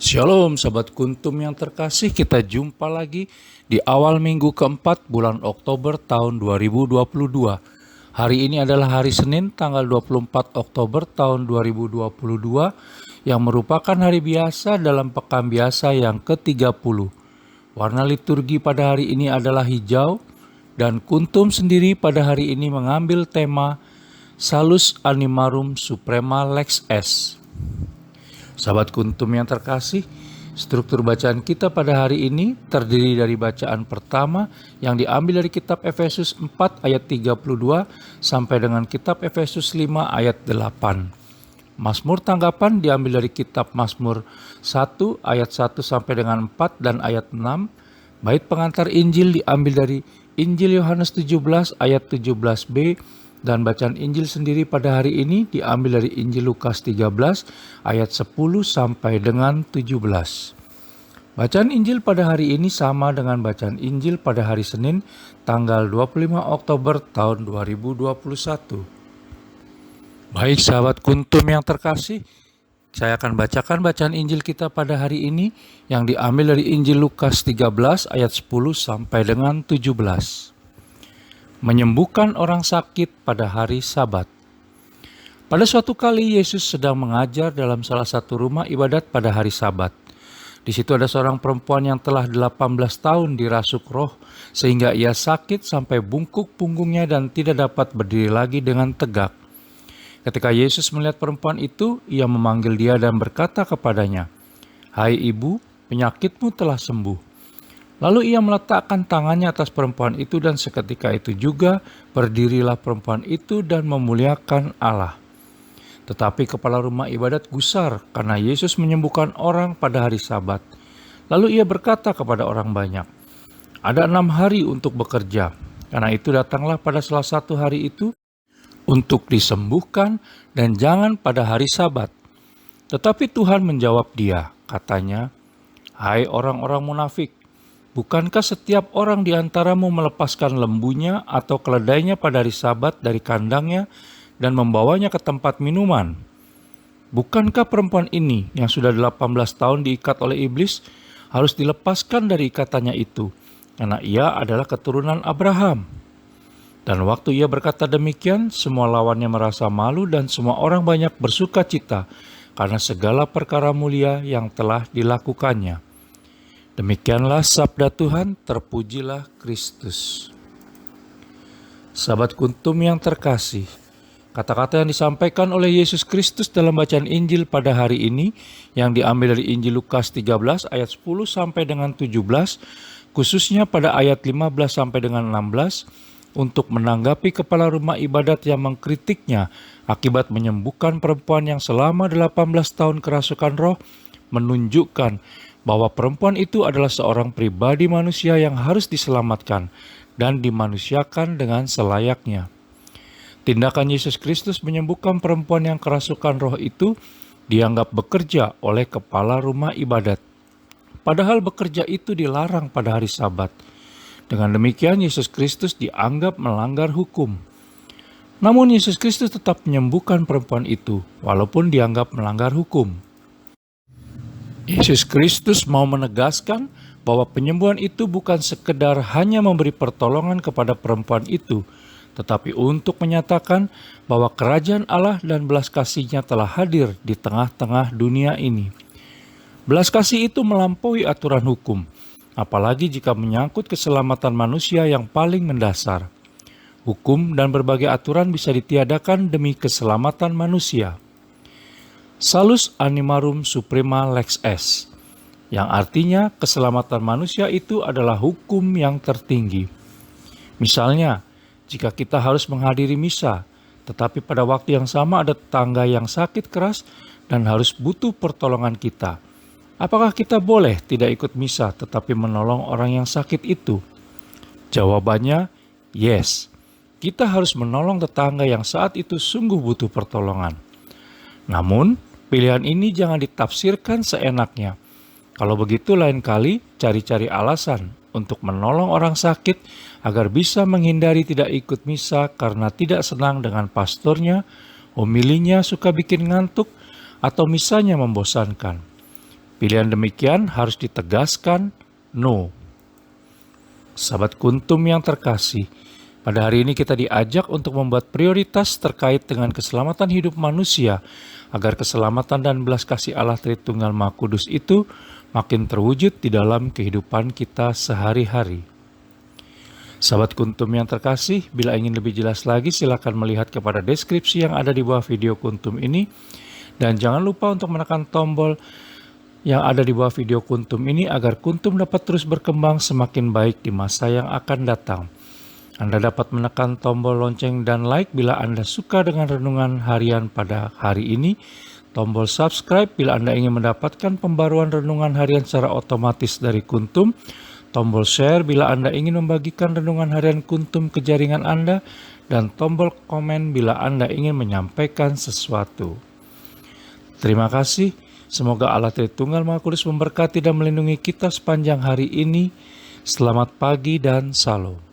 Shalom Sahabat Kuntum yang terkasih, kita jumpa lagi di awal minggu keempat bulan Oktober tahun 2022. Hari ini adalah hari Senin tanggal 24 Oktober tahun 2022 yang merupakan hari biasa dalam pekan biasa yang ke-30. Warna liturgi pada hari ini adalah hijau dan Kuntum sendiri pada hari ini mengambil tema Salus Animarum Suprema Lex S. Sahabat Kuntum yang terkasih, struktur bacaan kita pada hari ini terdiri dari bacaan pertama yang diambil dari kitab Efesus 4 ayat 32 sampai dengan kitab Efesus 5 ayat 8. Mazmur tanggapan diambil dari kitab Mazmur 1 ayat 1 sampai dengan 4 dan ayat 6. Bait pengantar Injil diambil dari Injil Yohanes 17 ayat 17b. Dan bacaan Injil sendiri pada hari ini diambil dari Injil Lukas 13 ayat 10 sampai dengan 17. Bacaan Injil pada hari ini sama dengan bacaan Injil pada hari Senin tanggal 25 Oktober tahun 2021. Baik sahabat Kuntum yang terkasih, saya akan bacakan bacaan Injil kita pada hari ini yang diambil dari Injil Lukas 13 ayat 10 sampai dengan 17. Menyembuhkan orang sakit pada hari Sabat. Pada suatu kali Yesus sedang mengajar dalam salah satu rumah ibadat pada hari Sabat. Di situ ada seorang perempuan yang telah 18 tahun dirasuk roh sehingga ia sakit sampai bungkuk punggungnya dan tidak dapat berdiri lagi dengan tegak. Ketika Yesus melihat perempuan itu, ia memanggil dia dan berkata kepadanya, "Hai ibu, penyakitmu telah sembuh." Lalu ia meletakkan tangannya atas perempuan itu dan seketika itu juga berdirilah perempuan itu dan memuliakan Allah. Tetapi kepala rumah ibadat gusar karena Yesus menyembuhkan orang pada hari Sabat. Lalu ia berkata kepada orang banyak, "Ada 6 hari untuk bekerja, karena itu datanglah pada salah satu hari itu untuk disembuhkan dan jangan pada hari Sabat." Tetapi Tuhan menjawab dia, katanya, "Hai orang-orang munafik, bukankah setiap orang di antaramu melepaskan lembunya atau keledainya pada hari Sabat dari kandangnya dan membawanya ke tempat minuman? Bukankah perempuan ini yang sudah 18 tahun diikat oleh iblis harus dilepaskan dari ikatannya itu, karena ia adalah keturunan Abraham?" Dan waktu ia berkata demikian, semua lawannya merasa malu dan semua orang banyak bersuka cita karena segala perkara mulia yang telah dilakukannya. Demikianlah sabda Tuhan, terpujilah Kristus. Sahabat Kuntum yang terkasih, kata-kata yang disampaikan oleh Yesus Kristus dalam bacaan Injil pada hari ini yang diambil dari Injil Lukas 13 ayat 10 sampai dengan 17, khususnya pada ayat 15 sampai dengan 16, untuk menanggapi kepala rumah ibadat yang mengkritiknya akibat menyembuhkan perempuan yang selama 18 tahun kerasukan roh, menunjukkan bahwa perempuan itu adalah seorang pribadi manusia yang harus diselamatkan dan dimanusiakan dengan selayaknya. Tindakan Yesus Kristus menyembuhkan perempuan yang kerasukan roh itu dianggap bekerja oleh kepala rumah ibadat. Padahal bekerja itu dilarang pada hari Sabat. Dengan demikian Yesus Kristus dianggap melanggar hukum. Namun Yesus Kristus tetap menyembuhkan perempuan itu walaupun dianggap melanggar hukum. Yesus Kristus mau menegaskan bahwa penyembuhan itu bukan sekedar hanya memberi pertolongan kepada perempuan itu, tetapi untuk menyatakan bahwa kerajaan Allah dan belas kasih-Nya telah hadir di tengah-tengah dunia ini. Belas kasih itu melampaui aturan hukum, apalagi jika menyangkut keselamatan manusia yang paling mendasar. Hukum dan berbagai aturan bisa ditiadakan demi keselamatan manusia. Salus Animarum Suprema Lex S, yang artinya keselamatan manusia itu adalah hukum yang tertinggi. Misalnya, jika kita harus menghadiri misa, tetapi pada waktu yang sama ada tetangga yang sakit keras dan harus butuh pertolongan kita, apakah kita boleh tidak ikut misa tetapi menolong orang yang sakit itu? Jawabannya, yes. Kita harus menolong tetangga yang saat itu sungguh butuh pertolongan. Namun, pilihan ini jangan ditafsirkan seenaknya. Kalau begitu lain kali cari-cari alasan untuk menolong orang sakit agar bisa menghindari tidak ikut misa karena tidak senang dengan pastornya, homilinya suka bikin ngantuk, atau misanya membosankan. Pilihan demikian harus ditegaskan no. Sahabat Kuntum yang terkasih, pada hari ini kita diajak untuk membuat prioritas terkait dengan keselamatan hidup manusia, agar keselamatan dan belas kasih Allah Tritunggal Maha Kudus itu makin terwujud di dalam kehidupan kita sehari-hari. Sahabat Kuntum yang terkasih, bila ingin lebih jelas lagi silakan melihat kepada deskripsi yang ada di bawah video Kuntum ini. Dan jangan lupa untuk menekan tombol yang ada di bawah video Kuntum ini agar Kuntum dapat terus berkembang semakin baik di masa yang akan datang. Anda dapat menekan tombol lonceng dan like bila Anda suka dengan renungan harian pada hari ini. Tombol subscribe bila Anda ingin mendapatkan pembaruan renungan harian secara otomatis dari Kuntum. Tombol share bila Anda ingin membagikan renungan harian Kuntum ke jaringan Anda, dan tombol komen bila Anda ingin menyampaikan sesuatu. Terima kasih, semoga Allah Tritunggal Maha Kudus memberkati dan melindungi kita sepanjang hari ini. Selamat pagi dan salam.